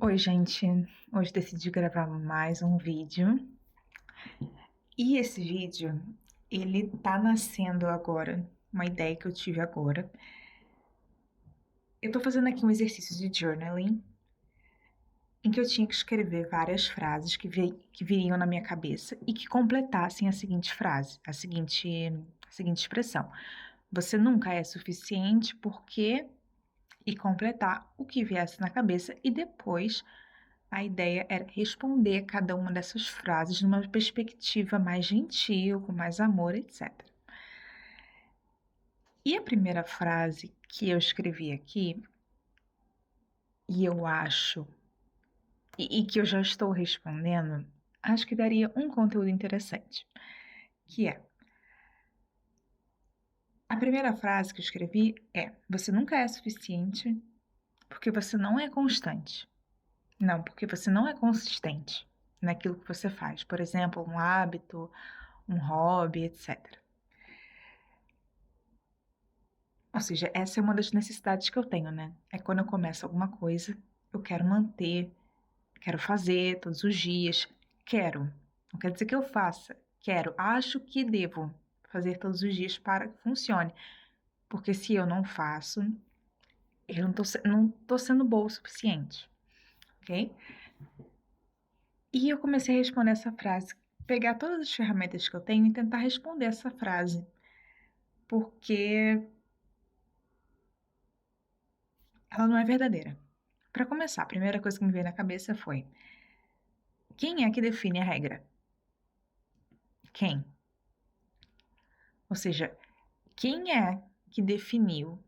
Oi, gente. Hoje decidi gravar mais um vídeo. E esse vídeo, ele tá nascendo agora, uma ideia que eu tive agora. Eu tô fazendo aqui um exercício de journaling, em que eu tinha que escrever várias frases que viriam na minha cabeça e que completassem a seguinte frase, a seguinte expressão. Você nunca é suficiente porque... E completar o que viesse na cabeça e depois a ideia era responder cada uma dessas frases numa perspectiva mais gentil, com mais amor, etc. E a primeira frase que eu escrevi aqui, e eu acho, e que eu já estou respondendo, acho que daria um conteúdo interessante, que é, a primeira frase que eu escrevi é: você nunca é suficiente porque você não é constante. Não, porque você não é consistente naquilo que você faz. Por exemplo, um hábito, um hobby, etc. Ou seja, essa é uma das necessidades que eu tenho, né? É quando eu começo alguma coisa, eu quero manter, quero fazer todos os dias, quero. Não quer dizer que eu faça, quero, acho que devo fazer todos os dias para que funcione. Porque se eu não faço, eu não tô sendo boa o suficiente, ok? E eu comecei a responder essa frase, pegar todas as ferramentas que eu tenho e tentar responder essa frase, porque ela não é verdadeira. Para começar, a primeira coisa que me veio na cabeça foi: quem é que define a regra? Quem? Ou seja, quem é que definiu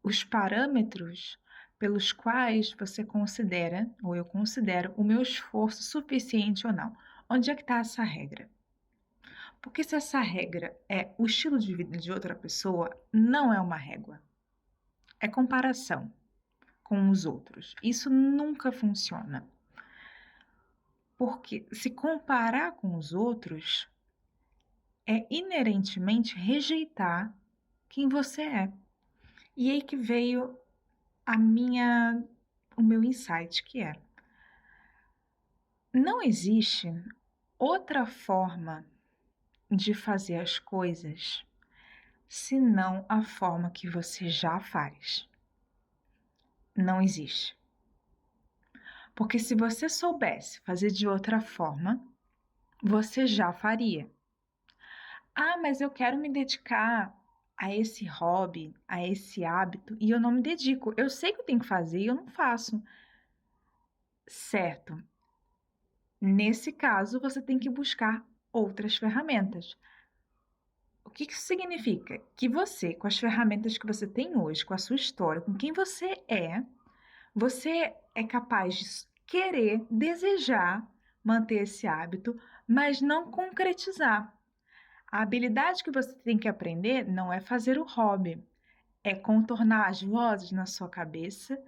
os parâmetros pelos quais você considera, ou eu considero, o meu esforço suficiente ou não? Onde é que está essa regra? Porque se essa regra é o estilo de vida de outra pessoa, não é uma régua. É comparação com os outros. Isso nunca funciona. Porque se comparar com os outros é inerentemente rejeitar quem você é. E aí que veio o meu insight, que é: não existe outra forma de fazer as coisas senão a forma que você já faz. Não existe. Porque se você soubesse fazer de outra forma, você já faria. Ah, mas eu quero me dedicar a esse hobby, a esse hábito, e eu não me dedico. Eu sei que eu tenho que fazer e eu não faço. Certo. Nesse caso, você tem que buscar outras ferramentas. O que isso significa? Que você, com as ferramentas que você tem hoje, com a sua história, com quem você é capaz de querer, desejar manter esse hábito, mas não concretizar. A habilidade que você tem que aprender não é fazer o hobby, é contornar as vozes na sua cabeça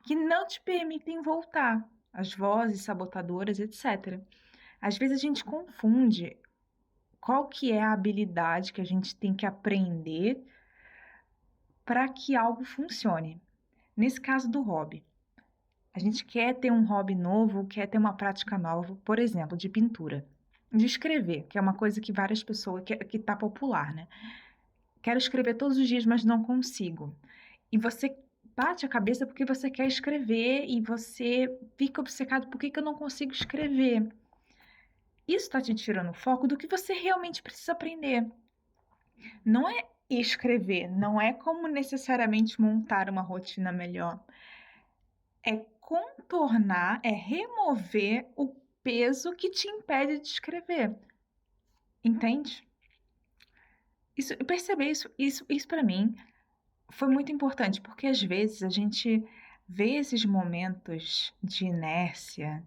que não te permitem voltar, as vozes sabotadoras, etc. Às vezes a gente confunde qual que é a habilidade que a gente tem que aprender para que algo funcione. Nesse caso do hobby, a gente quer ter um hobby novo, quer ter uma prática nova, por exemplo, de pintura, de escrever, que é uma coisa que várias pessoas, que tá popular, né? Quero escrever todos os dias, mas não consigo. E você bate a cabeça porque você quer escrever e você fica obcecado: por que que eu não consigo escrever? Isso está te tirando o foco do que você realmente precisa aprender. Não é escrever, não é como necessariamente montar uma rotina melhor. É contornar, é remover o peso que te impede de escrever. Entende? Perceber isso para mim foi muito importante, porque às vezes a gente vê esses momentos de inércia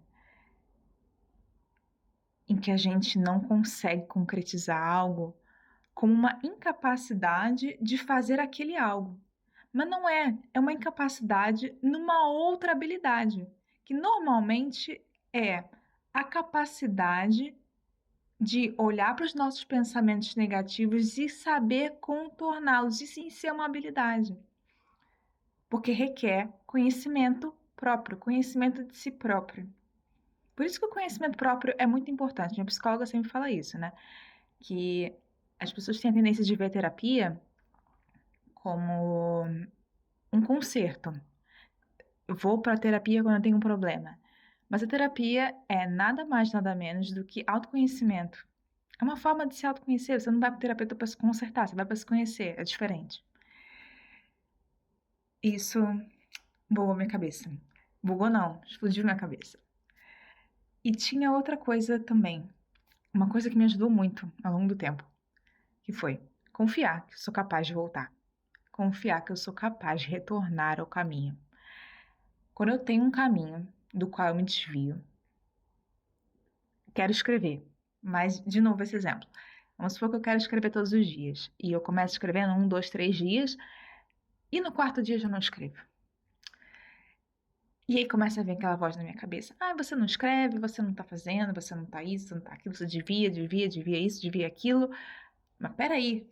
em que a gente não consegue concretizar algo como uma incapacidade de fazer aquele algo. Mas não é, é uma incapacidade numa outra habilidade, que normalmente é a capacidade de olhar para os nossos pensamentos negativos e saber contorná-los. Isso em si é uma habilidade. porque requer conhecimento próprio, conhecimento de si próprio. Por isso que o conhecimento próprio é muito importante. Minha psicóloga sempre fala isso, né? Que as pessoas têm a tendência de ver a terapia como um conserto. Eu vou para a terapia quando eu tenho um problema. Mas a terapia é nada mais, nada menos do que autoconhecimento. É uma forma de se autoconhecer. Você não vai para o terapeuta para se consertar, você vai para se conhecer. É diferente. Isso bugou minha cabeça. Bugou não, explodiu minha cabeça. E tinha outra coisa também. Uma coisa que me ajudou muito ao longo do tempo. Que foi confiar que eu sou capaz de voltar. Confiar que eu sou capaz de retornar ao caminho. Quando eu tenho um caminho do qual eu me desvio, quero escrever. Mas, de novo, esse exemplo. Vamos supor que eu quero escrever todos os dias. E eu começo escrevendo 1, 2, 3 dias. E no quarto dia eu já não escrevo. E aí começa a vir aquela voz na minha cabeça. Ah, você não escreve, você não tá fazendo, você não tá isso, você não tá aquilo, você devia isso, devia aquilo. Mas peraí,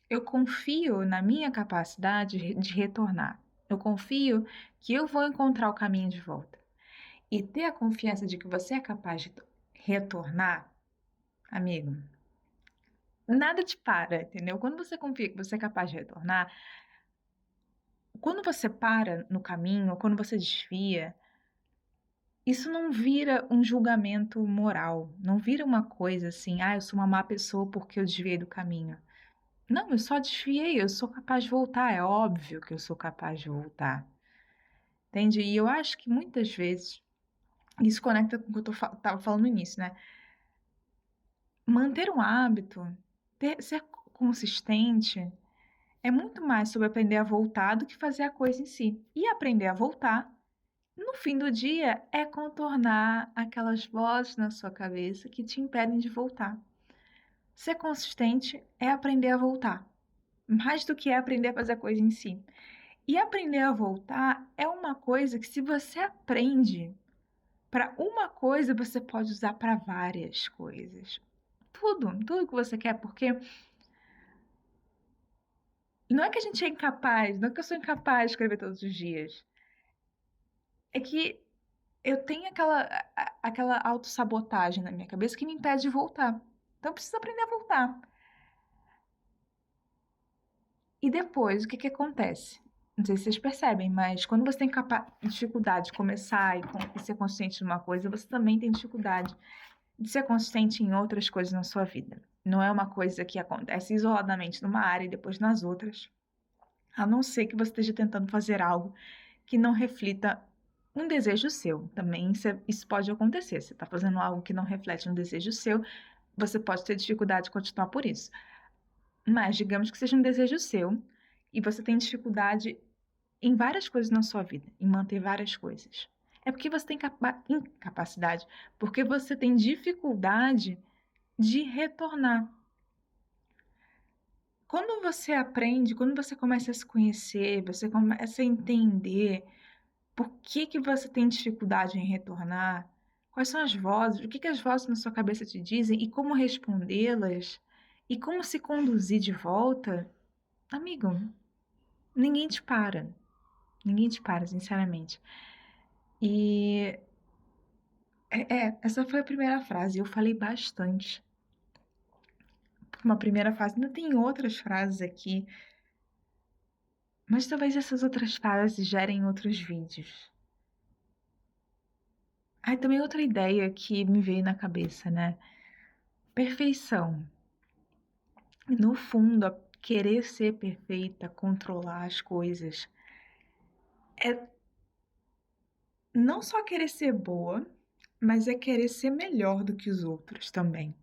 eu confio na minha capacidade de retornar. Eu confio que eu vou encontrar o caminho de volta. E ter a confiança de que você é capaz de retornar, amigo, nada te para, entendeu? Quando você confia que você é capaz de retornar, quando você para no caminho, quando você desvia, isso não vira um julgamento moral, não vira uma coisa assim, ah, eu sou uma má pessoa porque eu desviei do caminho. Não, eu só desviei, eu sou capaz de voltar, é óbvio que eu sou capaz de voltar. Entende? E eu acho que muitas vezes, isso conecta com o que eu estava falando no início, né? Manter um hábito, ser consistente, é muito mais sobre aprender a voltar do que fazer a coisa em si. E aprender a voltar, no fim do dia, é contornar aquelas vozes na sua cabeça que te impedem de voltar. Ser consistente é aprender a voltar, mais do que é aprender a fazer a coisa em si. E aprender a voltar é uma coisa que, se você aprende para uma coisa, você pode usar para várias coisas. Tudo que você quer, porque não é que a gente é incapaz, não é que eu sou incapaz de escrever todos os dias. É que eu tenho aquela autossabotagem na minha cabeça que me impede de voltar. Então eu preciso aprender a voltar. E depois, o que acontece? Não sei se vocês percebem, mas quando você tem dificuldade de começar e ser consciente de uma coisa, você também tem dificuldade de ser consistente em outras coisas na sua vida. Não é uma coisa que acontece isoladamente numa área e depois nas outras. A não ser que você esteja tentando fazer algo que não reflita um desejo seu. Também isso pode acontecer. Você está fazendo algo que não reflete um desejo seu, você pode ter dificuldade de continuar por isso. Mas digamos que seja um desejo seu e você tem dificuldade em várias coisas na sua vida, em manter várias coisas. É porque você tem incapacidade, porque você tem dificuldade de retornar. Quando você aprende, quando você começa a se conhecer, você começa a entender por que você tem dificuldade em retornar, quais são as vozes, o que as vozes na sua cabeça te dizem e como respondê-las e como se conduzir de volta, amigo, ninguém te para. Ninguém te para, sinceramente. E essa foi a primeira frase. Eu falei bastante. Uma primeira frase. Ainda tem outras frases aqui, mas talvez essas outras frases gerem outros vídeos. Aí também outra ideia que me veio na cabeça, né? Perfeição. No fundo, querer ser perfeita, controlar as coisas, é não só querer ser boa, mas é querer ser melhor do que os outros também.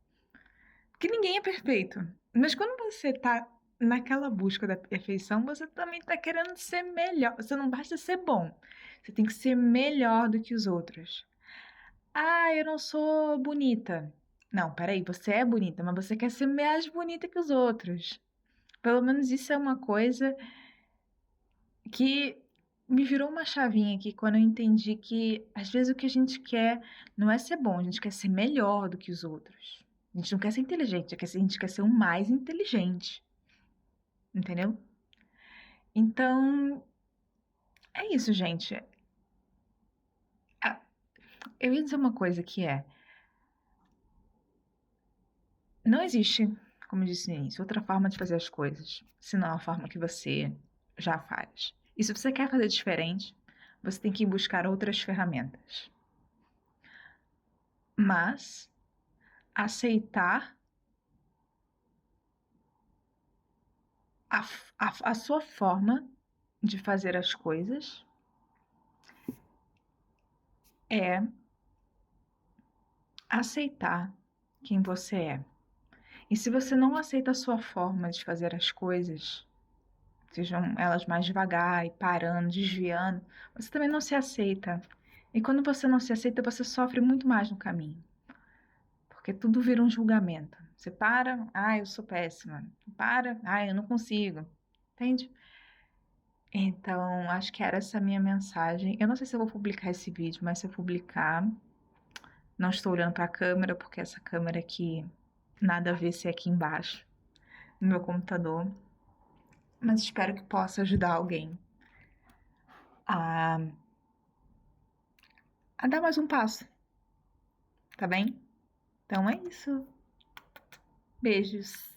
Porque ninguém é perfeito. Mas quando você tá naquela busca da perfeição, você também tá querendo ser melhor. Você não basta ser bom. Você tem que ser melhor do que os outros. Ah, eu não sou bonita. Não, peraí, você é bonita, mas você quer ser mais bonita que os outros. Pelo menos isso é uma coisa que me virou uma chavinha aqui quando eu entendi que às vezes o que a gente quer não é ser bom, a gente quer ser melhor do que os outros. A gente não quer ser inteligente, a gente quer ser o mais inteligente. Entendeu? Então, é isso, gente. Ah, eu ia dizer uma coisa que não existe, como eu disse no início, outra forma de fazer as coisas, senão a forma que você já faz. E se você quer fazer diferente, você tem que buscar outras ferramentas. Mas aceitar a sua forma de fazer as coisas é aceitar quem você é. E se você não aceita a sua forma de fazer as coisas, sejam elas mais devagar e parando, desviando, você também não se aceita. E quando você não se aceita, você sofre muito mais no caminho, porque tudo vira um julgamento. Você para, ah, eu sou péssima. Para, ah, eu não consigo. Entende? Então, acho que era essa a minha mensagem. Eu não sei se eu vou publicar esse vídeo, mas se eu publicar, não estou olhando para a câmera, porque essa câmera aqui, nada a ver se é aqui embaixo, no meu computador. Mas espero que possa ajudar alguém a, a dar mais um passo, tá bem? Então é isso. Beijos.